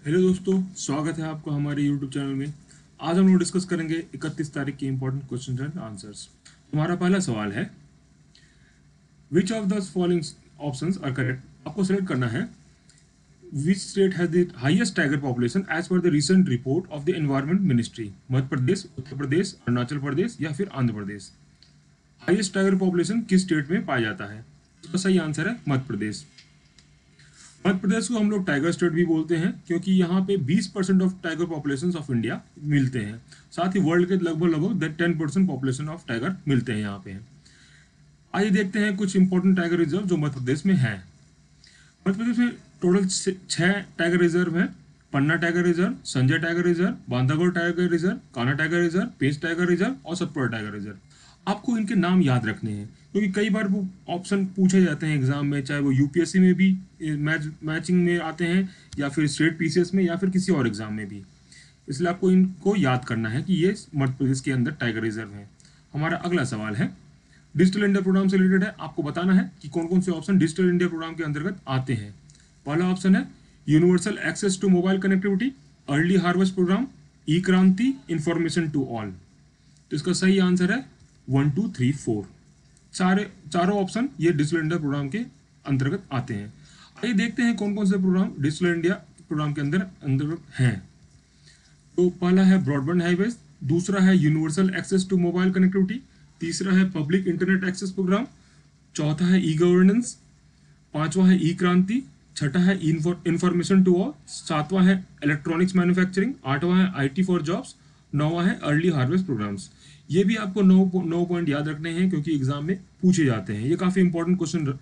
Hello दोस्तों, स्वागत है आपका हमारे यूट्यूब चैनल में। आज हम लोग डिस्कस करेंगे 31 तारीख के इंपॉर्टेंट क्वेश्चन एंड आंसर्स। हमारा पहला सवाल है, which of the following options are correct. आपको सेलेक्ट करना है which state has the highest tiger population as per the recent report of the environment ministry. Madhya Pradesh, Uttar Pradesh, Arunachal Pradesh या फिर Andhra Pradesh. Highest tiger population किस स्टेट में पाया जाता है? इसका सही आंसर है मध्य प्रदेश। मध्य प्रदेश को हम लोग टाइगर स्टेट भी बोलते हैं क्योंकि यहाँ पे 20% of tiger population of India मिलते हैं। साथ ही वर्ल्ड के लगभग लगभग 10% पॉपुलेशन ऑफ टाइगर मिलते हैं यहाँ पे। आइए देखते हैं कुछ इंपॉर्टेंट टाइगर रिजर्व जो मध्य प्रदेश में है। मध्य प्रदेश में टोटल 6 टाइगर रिजर्व है। Panna tiger reserve, Sanjay tiger reserve, Bandhavgarh tiger reserve, Kanha tiger reserve, Pench tiger reserve और सतपुड़ा टाइगर रिजर्व। आपको इनके नाम याद रखने हैं क्योंकि कई बार वो ऑप्शन पूछे जाते हैं एग्जाम में, चाहे वो यूपीएससी में भी मैचिंग में आते हैं या फिर स्टेट पीसीएस में या फिर किसी और एग्जाम में भी। इसलिए आपको इनको याद करना है कि ये मध्य प्रदेश के अंदर टाइगर रिजर्व है। हमारा अगला सवाल है, डिजिटल इंडिया प्रोग्राम से रिलेटेड है। आपको बताना है कि कौन कौन से ऑप्शन डिजिटल इंडिया प्रोग्राम के अंतर्गत आते हैं। पहला ऑप्शन है universal access to mobile connectivity, early harvest program, e Kranti, information to all. तो इसका सही आंसर है 1 2 3 4। चारों ऑप्शन ये डिजिटल इंडिया प्रोग्राम के अंतर्गत आते हैं। आइए देखते हैं कौन कौन से प्रोग्राम डिजिटल इंडिया प्रोग्राम के अंतर्गत हैं। तो पहला है ब्रॉडबैंड हाईवेज, दूसरा है universal access to mobile connectivity, तीसरा है पब्लिक इंटरनेट एक्सेस प्रोग्राम, चौथा है ई गवर्नेंस, पांचवा है ई क्रांति, छठा है इंफॉर्मेशन टू ऑल, सातवां है इलेक्ट्रॉनिक्स मैन्युफैक्चरिंग, आठवां है आईटी फॉर जॉब्स, नौवां है अर्ली हार्वेस्ट प्रोग्राम्स। ये भी आपको 9 पॉइंट याद रखने हैं क्योंकि एग्जाम में पूछे जाते हैं। ये काफ़ी इंपॉर्टेंट क्वेश्चन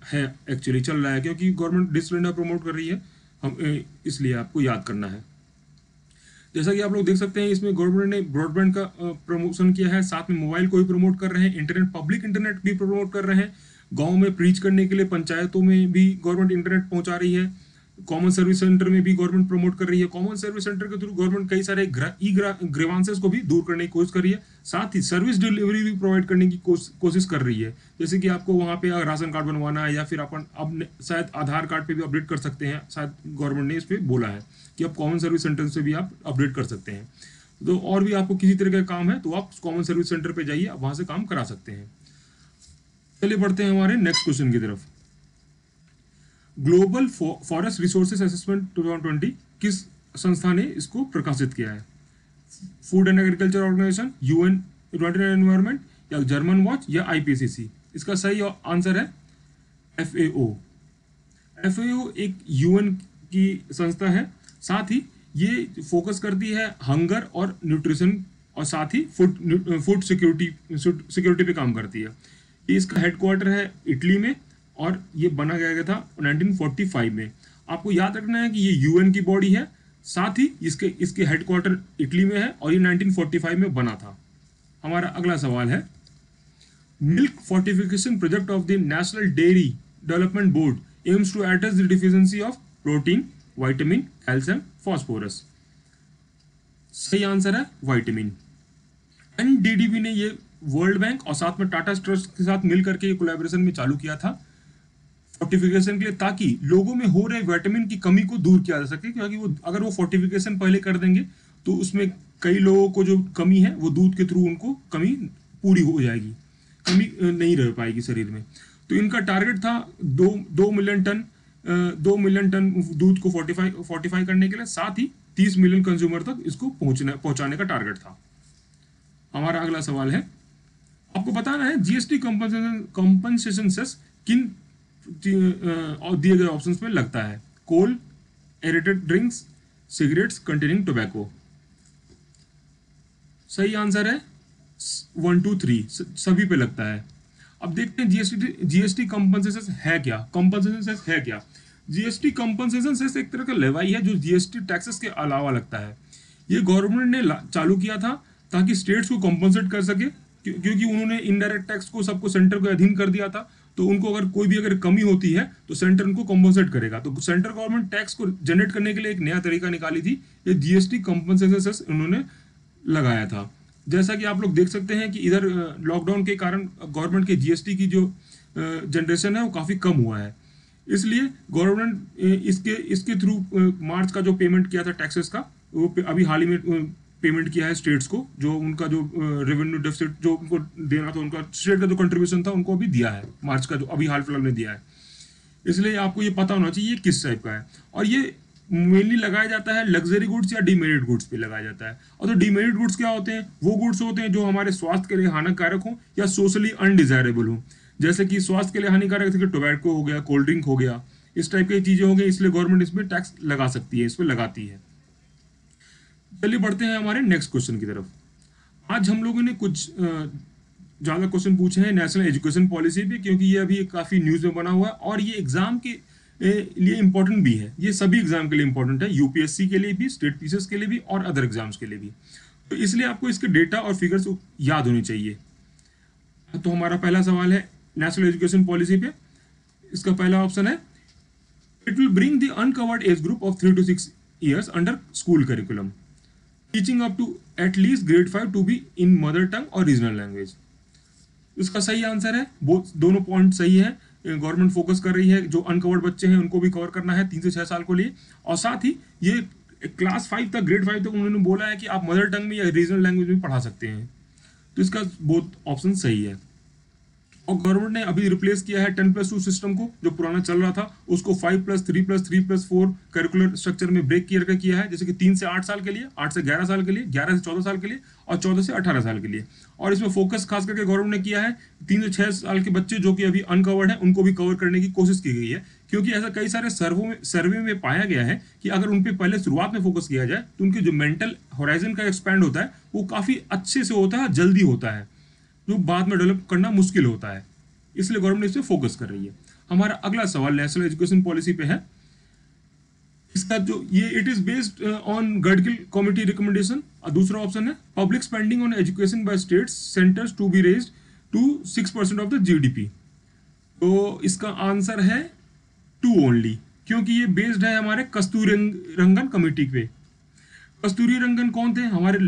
है, एक्चुअली चल रहा है क्योंकि गवर्नमेंट डिजिटल इंडिया प्रमोट कर रही है, हम इसलिए आपको याद करना है। जैसा कि आप लोग देख सकते हैं, इसमें गवर्नमेंट ने ब्रॉडबैंड का प्रमोशन किया है, साथ में मोबाइल को भी प्रमोट कर रहे हैं, इंटरनेट पब्लिक इंटरनेट भी प्रमोट कर रहे हैं। गाँव में प्रीच करने के लिए पंचायतों में भी गवर्नमेंट इंटरनेट पहुंचा रही है। कॉमन सर्विस सेंटर में भी गवर्नमेंट प्रमोट कर रही है। कॉमन सर्विस सेंटर के थ्रू गवर्नमेंट कई सारे ग्रीवांसेस को भी दूर करने की कोशिश कर रही है। साथ ही सर्विस डिलीवरी भी प्रोवाइड करने की कोशिश कर रही है। जैसे कि आपको वहाँ पे राशन कार्ड बनवाना है या फिर अपन अब शायद आधार कार्ड पे भी अपडेट कर सकते हैं। शायद गवर्नमेंट ने इस पर बोला है कि अब कॉमन सर्विस सेंटर से भी आप अपडेट कर सकते हैं। तो और भी आपको किसी तरह का काम है तो आप कॉमन सर्विस सेंटर पे जाइए, आप वहाँ से काम करा सकते हैं। चलिए बढ़ते हैं हमारे नेक्स्ट क्वेश्चन की तरफ। ग्लोबल फॉरेस्ट रिसोर्सेज असेसमेंट 2020 किस संस्था ने इसको प्रकाशित किया है? Food and Agriculture Organization, UN United Environment या जर्मन वॉच या आईपीसीसी। इसका सही आंसर है एफएओ। एफएओ एक यूएन की संस्था है। साथ ही ये फोकस करती है हंगर और न्यूट्रिशन और साथ ही फूड सिक्योरिटी पे काम करती है। इसका हेडक्वार्टर है इटली में और ये बना गया था 1945 में। आपको याद रखना है कि ये यूएन की बॉडी है, साथ ही इसके हेडक्वार्टर इटली में है और ये 1945 में बना था। हमारा अगला सवाल है, milk fortification project of the National Dairy Development Board aims to address the deficiency of protein, vitamin, calcium, phosphorus. सही आंसर है विटामिन। एनडीडीबी ने ये वर्ल्ड बैंक और साथ में टाटा ट्रस्ट के साथ मिल करके ये कोलैबोरेशन में चालू किया था फोर्टिफिकेशन के लिए, ताकि लोगों में हो रहे विटामिन की कमी को दूर किया जा सके। क्योंकि वो अगर वो फोर्टिफिकेशन पहले कर देंगे तो उसमें कई लोगों को जो कमी है वो दूध के थ्रू उनको कमी पूरी हो जाएगी, कमी नहीं रह पाएगी शरीर में। तो इनका टारगेट था 2 मिलियन टन दूध को फोर्टिफाई करने के लिए, साथ ही 30 मिलियन कंज्यूमर तक इसको पहुंचाने का टारगेट था। हमारा अगला सवाल है, आपको बताना है जीएसटी कंपनसेशन सेस किन दिए गए ऑप्शंस में लगता है? Coal, aerated drinks, cigarettes containing tobacco. सही आंसर है 1 2 3, सभी पे लगता है। अब देखते हैं जीएसटी कंपनसेशन है क्या। कंपनसेशन सेस है क्या? जीएसटी कंपनसेशन सेस एक तरह का लेवाई है जो जीएसटी टैक्सेस के अलावा लगता है। ये गवर्नमेंट ने चालू किया था ताकि स्टेट्स को कंपनसेट कर सके, क्योंकि उन्होंने इनडायरेक्ट टैक्स को सबको सेंटर को अधीन कर दिया था। तो उनको अगर कोई भी अगर कमी होती है तो सेंटर उनको कंपनसेट करेगा। तो सेंट्रल गवर्नमेंट टैक्स को जनरेट करने के लिए एक नया तरीका निकाली थी, ये जीएसटी कंपनसेशन सेस उन्होंने लगाया था। जैसा कि आप लोग देख सकते हैं कि इधर लॉकडाउन के कारण गवर्नमेंट के जीएसटी की जो जनरेशन है वो काफ़ी कम हुआ है। इसलिए गवर्नमेंट इसके इसके थ्रू मार्च का जो पेमेंट किया था टैक्सेस का, वो अभी हाल ही में पेमेंट किया है स्टेट्स को, जो उनका जो रेवेन्यू डेफिसिट जो उनको देना था, उनका स्टेट का जो कंट्रीब्यूशन था उनको अभी दिया है, मार्च का जो अभी हाल फिलहाल में दिया है। इसलिए आपको ये पता होना चाहिए ये किस टाइप का है, और ये मेनली लगाया जाता है लग्जरी गुड्स या डीमेरिट गुड्स पे लगाया जाता है। और तो डीमेरिट गुड्स क्या होते हैं? वो गुड्स होते हैं जो हमारे स्वास्थ्य के लिए हानिकारक हो या सोशली अनडिजायरेबल हो। जैसे कि स्वास्थ्य के लिए हानिकारक थे, टोबैको हो गया, कोल्ड ड्रिंक हो गया, इस टाइप की चीजें हो गई, इसलिए गवर्नमेंट इसमें टैक्स लगा सकती है, इस पर लगाती है। चलिए बढ़ते हैं हमारे नेक्स्ट क्वेश्चन की तरफ। आज हम लोगों ने कुछ ज़्यादा क्वेश्चन पूछे हैं नेशनल एजुकेशन पॉलिसी पे, क्योंकि ये अभी काफ़ी न्यूज़ में बना हुआ है और ये एग्जाम के लिए इंपॉर्टेंट भी है। ये सभी एग्जाम के लिए इंपॉर्टेंट है, यूपीएससी के लिए भी, स्टेट पीसीएस के लिए भी और अदर एग्जाम्स के लिए भी। तो इसलिए आपको इसके डेटा और फिगर्स याद होनी चाहिए। तो हमारा पहला सवाल है नेशनल एजुकेशन पॉलिसी पे। इसका पहला ऑप्शन है, it will bring the uncovered age group of 3 to 6 years under school curriculum, teaching up to at least grade 5 to be in mother tongue और रीजनल लैंग्वेज। इसका सही आंसर है, दोनों point सही है। गवर्नमेंट फोकस कर रही है जो अनकवर्ड बच्चे हैं उनको भी कवर करना है 3 से 6 साल के लिए, और साथ ही ये क्लास 5 तक, grade 5 तक उन्होंने बोला है कि आप मदर टंग में या रीजनल लैंग्वेज में पढ़ा सकते हैं। तो इसका बोथ ऑप्शन सही है। और गवर्नमेंट ने अभी रिप्लेस किया है 10+2 सिस्टम को, जो पुराना चल रहा था उसको 5+3+3+4 करिकुलर स्ट्रक्चर में ब्रेक किया है। जैसे कि 3 से 8 साल के लिए, 8 से 11 साल के लिए, 11 से 14 साल के लिए और 14 से 18 साल के लिए। और इसमें फोकस खास करके गवर्नमेंट ने किया है 3 से 6 साल के बच्चे जो कि अभी अनकवर्ड हैं उनको भी कवर करने की कोशिश की गई है, क्योंकि ऐसा कई सारे सर्वे में पाया गया है कि अगर उन पर पहले शुरुआत में फोकस किया जाए तो उनके जो मेंटल होराइजन का एक्सपैंड होता है वो काफ़ी अच्छे से होता है, जल्दी होता है, जो बाद में डेवलप करना मुश्किल होता है। इसलिए गवर्नमेंट इस पे फोकस कर रही है। हमारा अगला सवाल नेशनल एजुकेशन पॉलिसी पे है। इसका जो ये it is based on Gadgil committee recommendation. दूसरा ऑप्शन है, public spending on education by states centers to be raised to 6% of the GDP. तो इसका आंसर है 2 ओनली, क्योंकि ये बेस्ड है हमारे कस्तूरी रंगन कमेटी पे। कस्तूरी रंगन कौन थे? हमारे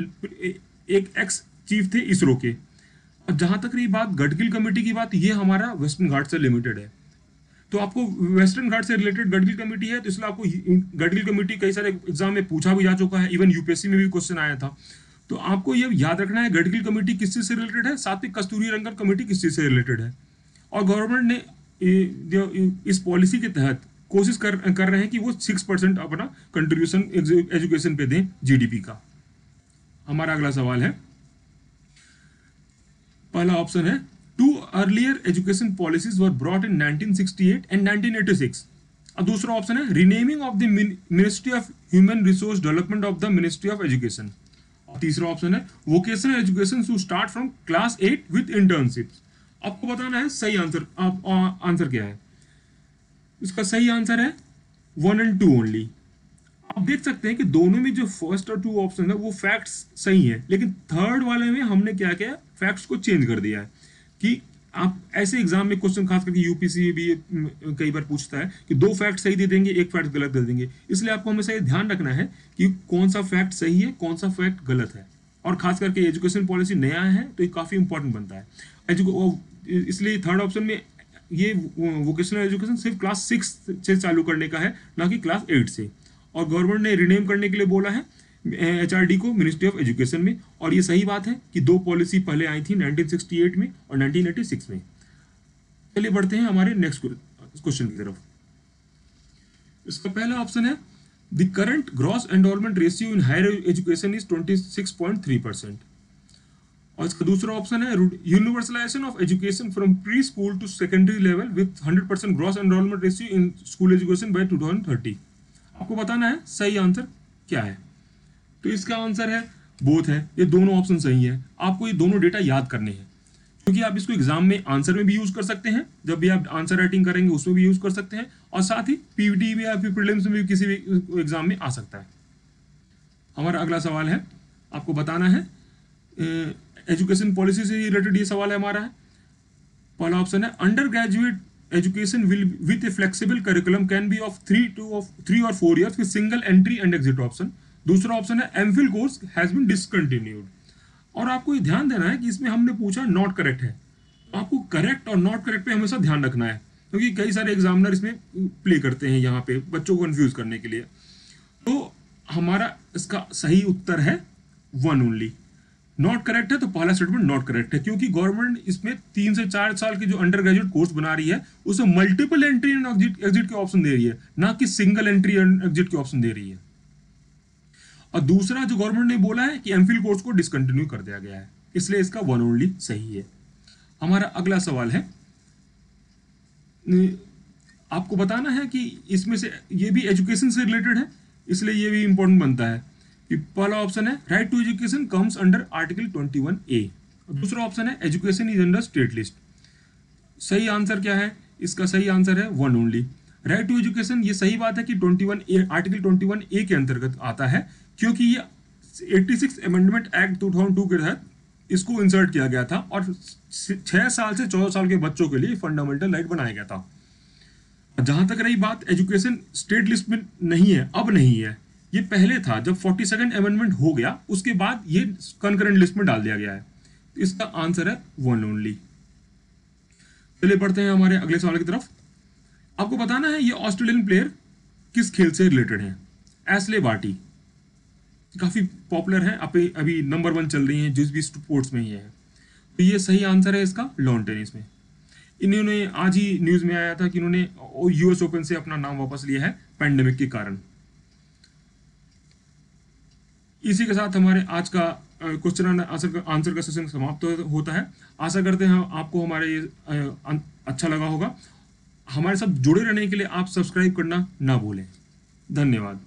एक एक्स चीफ थे इसरो के। और जहां तक रही बात गडगिल कमेटी की बात, ये हमारा वेस्टर्न घाट से लिमिटेड है। तो आपको वेस्टर्न घाट से रिलेटेड गडगिल कमेटी है, तो इसलिए आपको गडगिल कमेटी कई सारे एग्जाम में पूछा भी जा चुका है, इवन यूपीएससी में भी क्वेश्चन आया था। तो आपको ये याद रखना है गडगिल कमेटी किस चीज से रिलेटेड है, साथ ही कस्तूरी रंगन कमेटी किस चीज से रिलेटेड है। और गवर्नमेंट ने इस पॉलिसी के तहत कोशिश कर रहे हैं कि वो 6% अपना कंट्रीब्यूशन एजुकेशन पे दें जीडीपी का। हमारा अगला सवाल है, पहला ऑप्शन है, 2 earlier education policies were brought in 1968 and 1986। और दूसरा ऑप्शन है, renaming of the Ministry of Human Resource Development of the Ministry of Education. और तीसरा ऑप्शन है, vocational education to start from class 8 with internships. आपको बताना है सही आंसर, आंसर क्या है। इसका सही आंसर है 1 and 2 ओनली। आप देख सकते हैं कि दोनों में जो फर्स्ट और 2 ऑप्शन है वो फैक्ट्स सही है, लेकिन थर्ड वाले में हमने क्या किया, फैक्ट्स को चेंज कर दिया है। कि आप ऐसे एग्जाम में क्वेश्चन खास करके यूपीसी भी कई बार पूछता है कि 2 फैक्ट सही दे देंगे, 1 फैक्ट गलत दे देंगे। इसलिए आपको हमेशा ये ध्यान रखना है कि कौन सा फैक्ट सही है, कौन सा फैक्ट गलत है। और खास करके एजुकेशन पॉलिसी नया है तो ये काफ़ी इंपॉर्टेंट बनता है। इसलिए थर्ड ऑप्शन में ये वोकेशनल एजुकेशन सिर्फ क्लास 6 से चालू करने का है, ना कि क्लास 8 से। और गवर्नमेंट ने रिनेम करने के लिए बोला है एचआरडी को मिनिस्ट्री ऑफ एजुकेशन में। और ये सही बात है कि 2 पॉलिसी पहले आई थी 1968 में और 1986 में। चलिए बढ़ते हैं हमारे नेक्स्ट क्वेश्चन की तरफ। इसका पहला ऑप्शन है, the current gross enrolment ratio in higher education is 26.3%। और इसका दूसरा ऑप्शन है, universalization of education from pre school to secondary level with 100% gross enrolment ratio in school education by 2030। आपको बताना है सही आंसर क्या है। तो इसका आंसर है बोथ है, ये दोनों ऑप्शन सही है। आपको ये दोनों डेटा याद करने हैं, क्योंकि आप इसको एग्जाम में आंसर में भी यूज कर सकते हैं, जब भी आप आंसर राइटिंग करेंगे उसमें भी यूज कर सकते हैं, और साथ ही पीवीटी में या फिर प्रीलिम्स में भी किसी भी एग्जाम में आ सकता है। हमारा अगला सवाल है, आपको बताना है एजुकेशन पॉलिसी से रिलेटेड ये सवाल है हमारा है। पहला ऑप्शन है, under graduate education will with a flexible curriculum can be of 3 or 4 years with single entry and exit option। दूसरा ऑप्शन है, MPhil course has been discontinued. और आपको ये ध्यान देना है कि इसमें हमने पूछा नॉट करेक्ट है, तो आपको करेक्ट और नॉट करेक्ट पे हमेशा ध्यान रखना है। क्योंकि कई सारे एग्जामिनर इसमें प्ले करते हैं यहाँ पे बच्चों को कंफ्यूज करने के लिए। तो हमारा इसका सही उत्तर है वन ओनली। नॉट करेक्ट है तो पहला स्टेटमेंट नॉट करेक्ट है, क्योंकि गवर्नमेंट इसमें 3 से 4 साल की जो अंडर ग्रेजुएट कोर्स बना रही है उसमें मल्टीपल एंट्री एंड एग्जिट के ऑप्शन दे रही है, ना कि सिंगल एंट्री एंड एग्जिट के ऑप्शन दे रही है। और दूसरा जो गवर्नमेंट ने बोला है कि एमफिल कोर्स को डिसकंटिन्यू कर दिया गया है, इसलिए इसका वन ओनली सही है। हमारा अगला सवाल है, आपको बताना है कि इसमें से ये भी एजुकेशन से रिलेटेड है, इसलिए ये भी इंपॉर्टेंट बनता है कि पहला ऑप्शन है right to education comes under article 21A, दूसरा ऑप्शन है education is under state list. सही आंसर क्या है? इसका सही आंसर है one only. Right to education, ये सही बात है कि 21A आर्टिकल 21A के अंतर्गत आता है, क्योंकि ये 86 अमेंडमेंट एक्ट 2002 के तहत इसको इंसर्ट किया गया था और 6 साल से 14 साल के बच्चों के लिए फंडामेंटल राइट बनाया गया था। जहां तक रही बात एजुकेशन स्टेट लिस्ट में नहीं है, अब नहीं है, ये पहले था जब 42nd अमेंडमेंट हो गया उसके बाद ये कंकरेंट लिस्ट में डाल दिया गया है। तो इसका आंसर है वन ओनली। चलिए बढ़ते हैं हमारे अगले सवाल की तरफ। आपको बताना है ये ऑस्ट्रेलियन प्लेयर किस खेल से रिलेटेड है। एशले बार्टी काफी पॉपुलर है, अभी नंबर 1 चल रही है जिस भी स्पोर्ट्स में ये है। तो ये सही आंसर है इसका लॉन टेनिस में। इन्होंने आज ही न्यूज में आया था कि इन्होंने यूएस ओपन से अपना नाम वापस लिया है पैंडेमिक के कारण। इसी के साथ हमारे आज का क्वेश्चन एंड आंसर का सेशन समाप्त होता है। आशा करते हैं आपको हमारे ये अच्छा लगा होगा। हमारे साथ जुड़े रहने के लिए आप सब्सक्राइब करना ना भूलें। धन्यवाद।